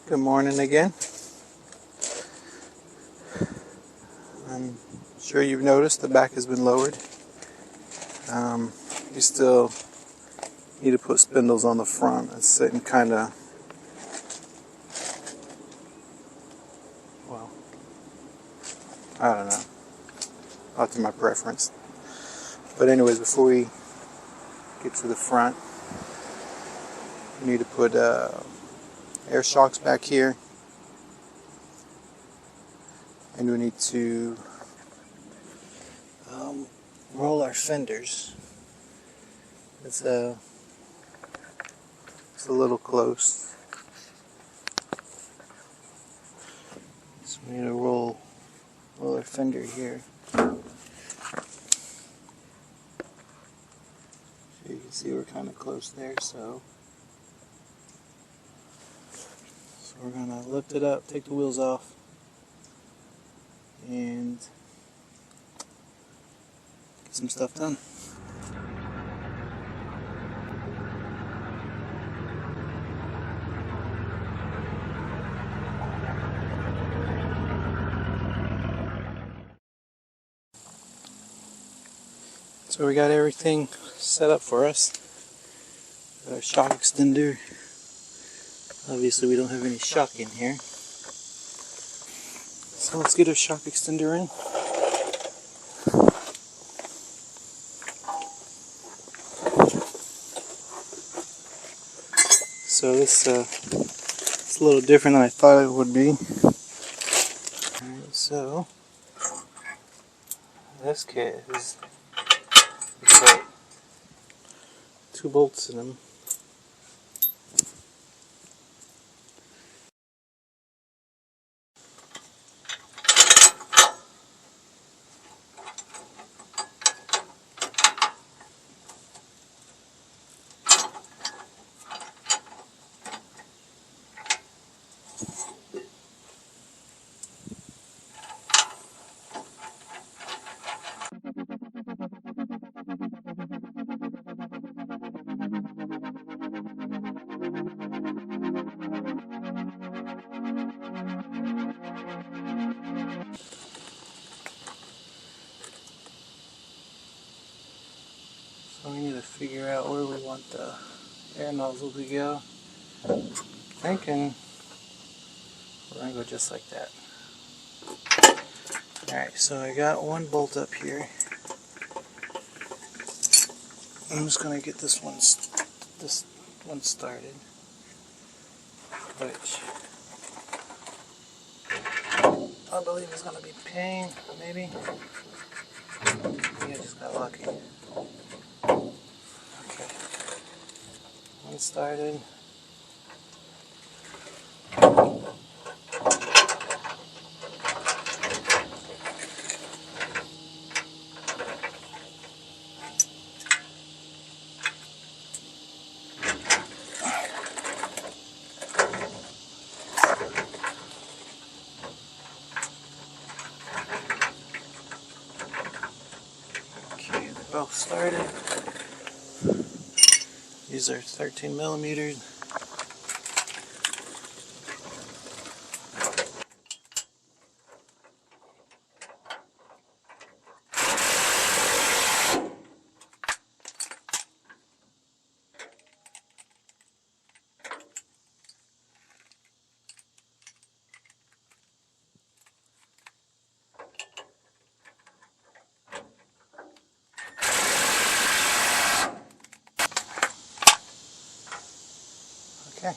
Good morning again. I'm sure you've noticed the back has been lowered. You still need to put spindles on the front. It's sitting kind of, well, I don't know. Not to my preference. But anyways, before we get to the front, we need to put air shocks back here, and we need to roll our fenders. It's a little close, so we need to roll our fender here. So you can see we're kind of close there, so we're going to lift it up, take the wheels off, and get some stuff done. So we got everything set up for us. Our shock extender. Obviously we don't have any shock in here. So let's get our shock extender in. So this it's a little different than I thought it would be. Alright, so this kit is got 2 bolts in them. So we need to figure out where we want the air nozzle to go. Thinking we're going to go just like that. Alright, so I got 1 bolt up here. I'm just going to get this one started, which I believe is going to be pain, maybe. I just got lucky. Okay, one started. Okay, they're both started. These are 13 millimeters. Okay,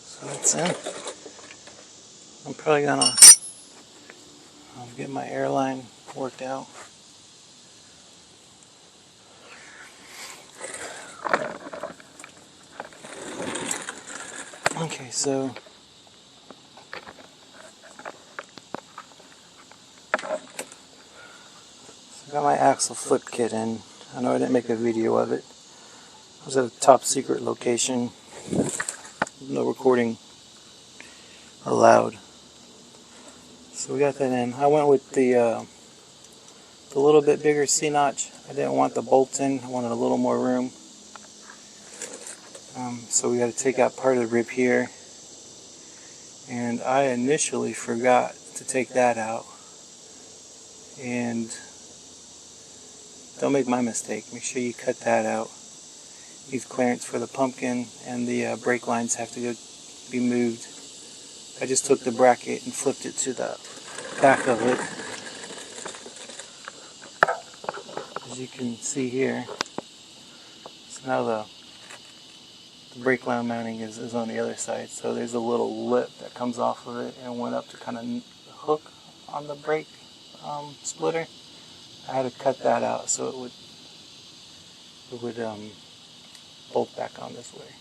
so that's in. I'm probably gonna get my airline worked out. Okay, so I got my axle flip kit in. I know I didn't make a video of it. I was at a top secret location. No recording allowed. So we got that in. I went with the little bit bigger C-notch. I didn't want the bolts in. I wanted a little more room. So we got to take out part of the rib here and I initially forgot to take that out. And don't make my mistake. Make sure you cut that out. Leave clearance for the pumpkin, and the brake lines have to be moved. I just took the bracket and flipped it to the back of it. As you can see here. So now the brake line mounting is on the other side. So there's a little lip that comes off of it and went up to kind of hook on the brake splitter. I had to cut that out so it would bolt back on this way.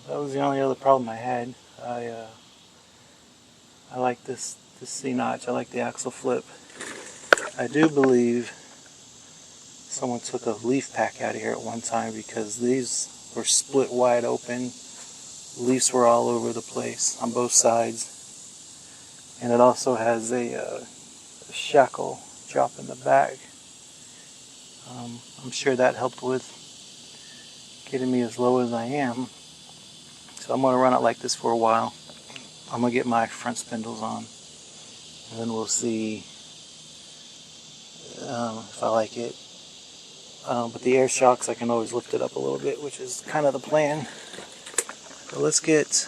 That was the only other problem I had. I like this C-notch. I like the axle flip. I do believe someone took a leaf pack out of here at one time because these were split wide open. Leaves were all over the place on both sides. And it also has a shackle drop in the back. I'm sure that helped with getting me as low as I am. So I'm going to run it like this for a while. I'm going to get my front spindles on, and then we'll see if I like it. But the air shocks, I can always lift it up a little bit, which is kind of the plan. But let's get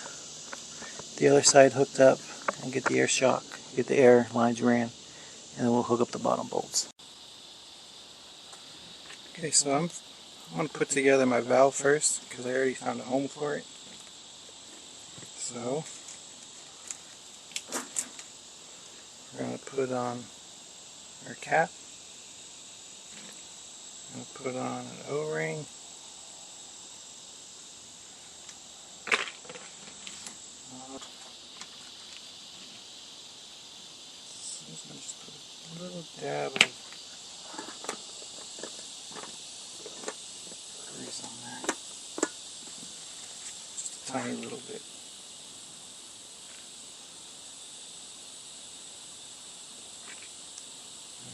the other side hooked up and get the air shock, get the air lines ran, and then we'll hook up the bottom bolts. Okay, so I'm going to put together my valve first because I already found a home for it. So we're going to put on our cap. I'm going to put on an O-ring. So I'm just going to put a little dab of grease on there. Just a tiny little bit.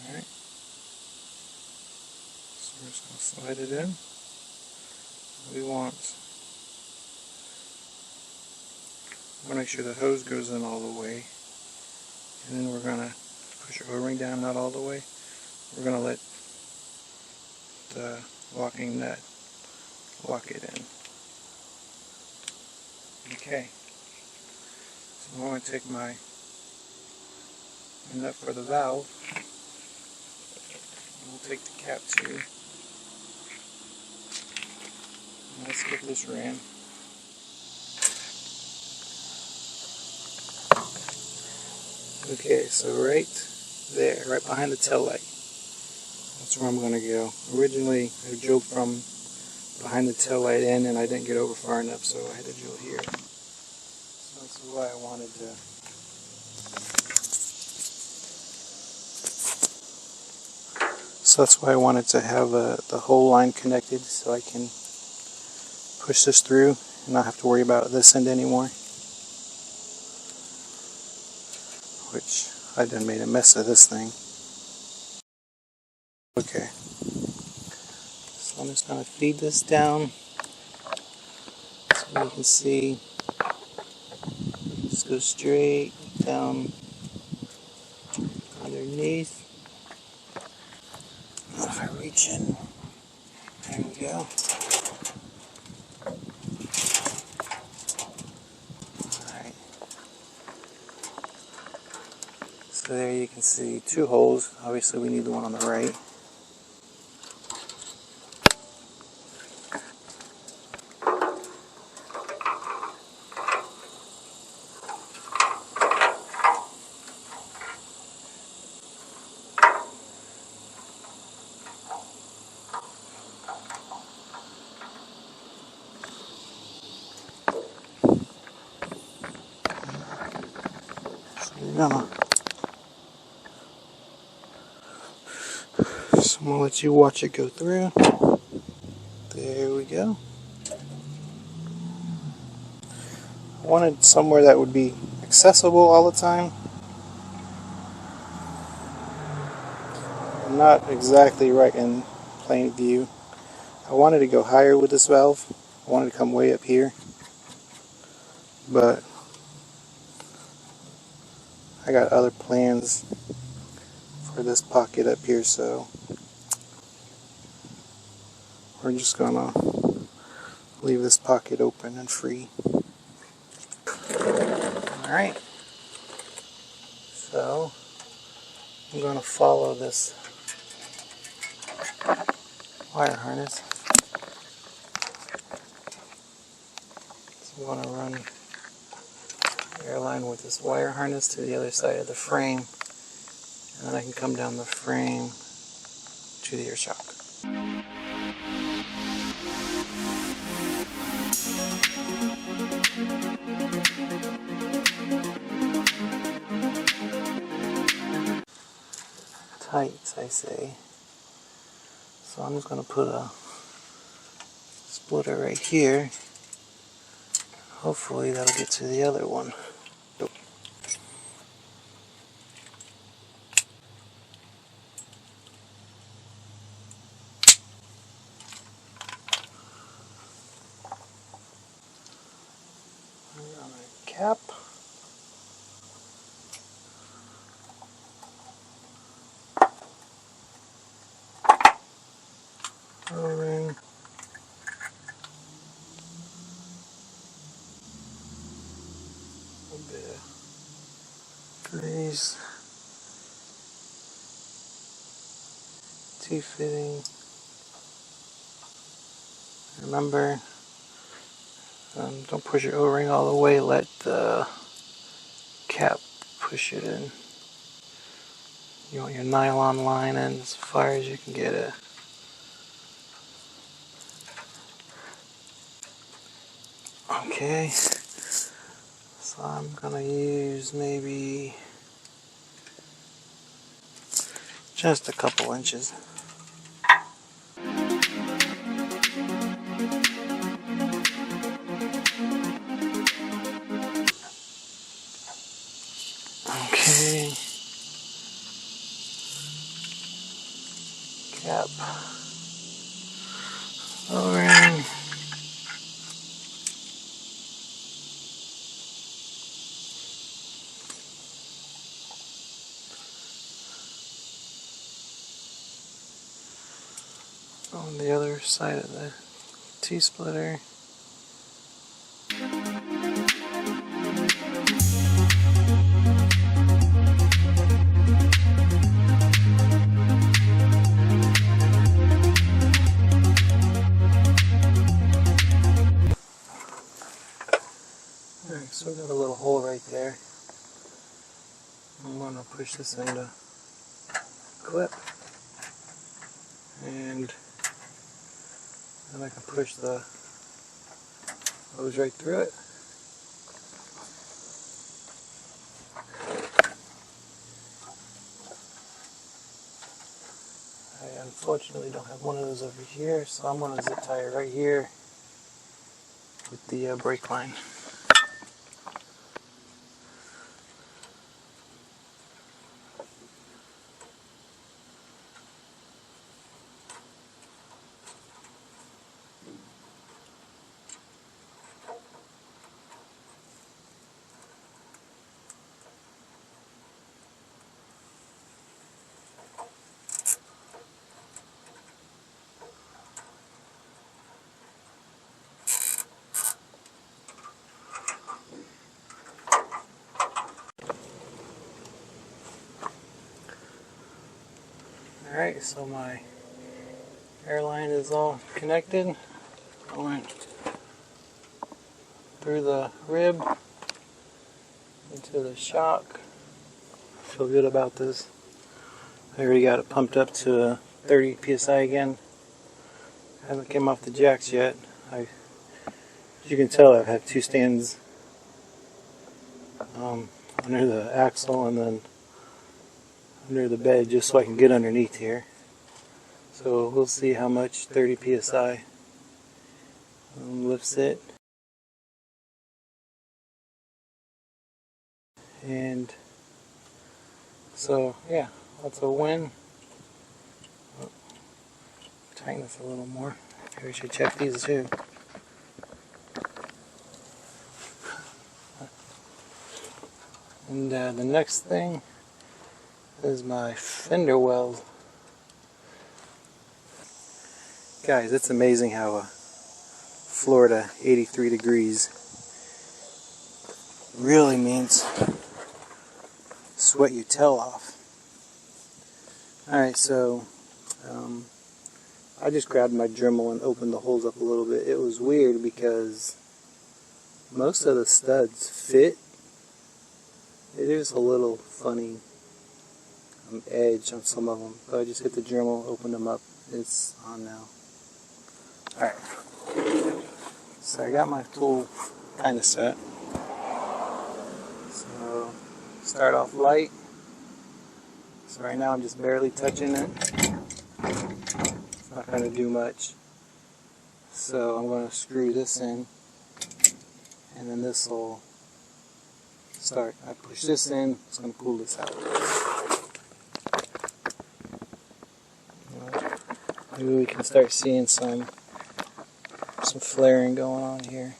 Alright. So we're just going to slide it in. We want to make sure the hose goes in all the way. And then we're going to push our O-ring down, not all the way. We're going to let the locking nut lock it in. Okay. So I'm going to take my nut for the valve. And we'll take the cap too. And let's get this ran. Okay, so right there, right behind the tail light, that's where I'm going to go. Originally, I drilled from behind the tail light in, and I didn't get over far enough, so I had to drill here. So that's why I wanted to have the whole line connected so I can push this through and not have to worry about this end anymore. Which I done made a mess of this thing. Okay, so I'm just going to feed this down so you can see. Just go straight down underneath. If I reach in, there we go. Alright. So there you can see two holes. Obviously we need the one on the right. So I'm going to let you watch it go through. There we go. I wanted somewhere that would be accessible all the time. Not exactly right in plain view. I wanted to go higher with this valve. I wanted to come way up here. But I got other plans for this pocket up here, so we're just gonna leave this pocket open and free. Alright, so I'm gonna follow this wire harness. So I'm gonna run airline with this wire harness to the other side of the frame, and then I can come down the frame to the air shock. Tight, I say. So I'm just going to put a splitter right here. Hopefully that'll get to the other one. On a cap. O-ring. A bit of grease. T-fitting. Remember, don't push your O-ring all the way, let the cap push it in. You want your nylon line in as far as you can get it. Okay, so I'm gonna use maybe just a couple inches. Okay, cap, O-ring. On the other side of the T-splitter. Alright, so we got a little hole right there. I'm going to push this into clip, and then I can push the hose right through it. I unfortunately don't have one of those over here, so I'm going to zip tie it right here with the brake line. Alright, so my airline is all connected. I went through the rib into the shock. I feel good about this. I already got it pumped up to 30 psi again. Hasn't came off the jacks yet. As you can tell, I have two stands under the axle and then under the bed just so I can get underneath here. So we'll see how much 30 psi lifts it. And so yeah, that's a win. Oh, tighten this a little more. Maybe we should check these too. And the next thing is my fender weld. Guys, it's amazing how Florida 83 degrees really means sweat your tail off. Alright, so I just grabbed my Dremel and opened the holes up a little bit. It was weird because most of the studs fit. There's a little funny edge on some of them. So I just hit the Dremel, opened them up. It's on now. Alright. So I got my tool kind of set. So start off light. So right now I'm just barely touching it. It's not going to do much. So I'm going to screw this in. And then this will start. I push this in, it's going to pull this out. Maybe we can start seeing some flaring going on here.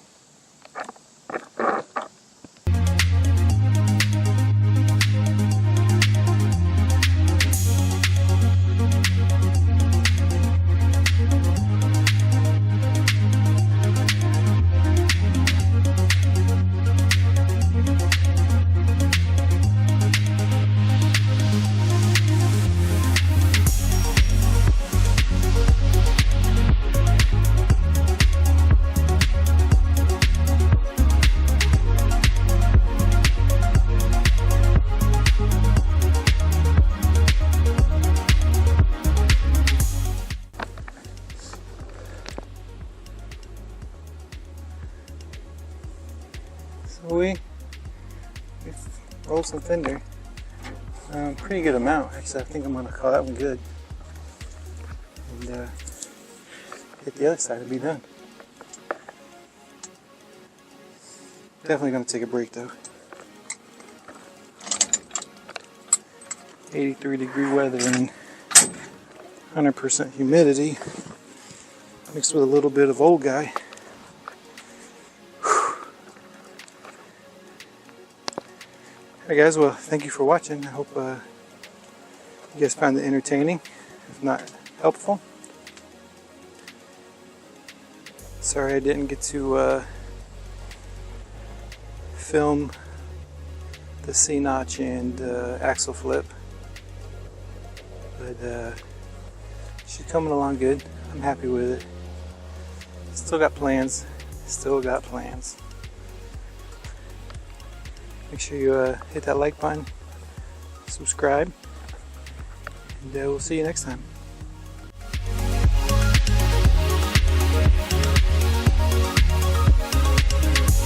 So we rolled some Fender. Pretty good amount. Actually, I think I'm going to call that one good. And hit the other side to be done. Definitely going to take a break though. 83-degree weather and 100% humidity mixed with a little bit of old guy. Alright guys, well thank you for watching. I hope you guys found it entertaining, if not helpful. Sorry I didn't get to film the C-notch and axle flip, but she's coming along good. I'm happy with it. Still got plans. Make sure you hit that like button, subscribe, and we'll see you next time.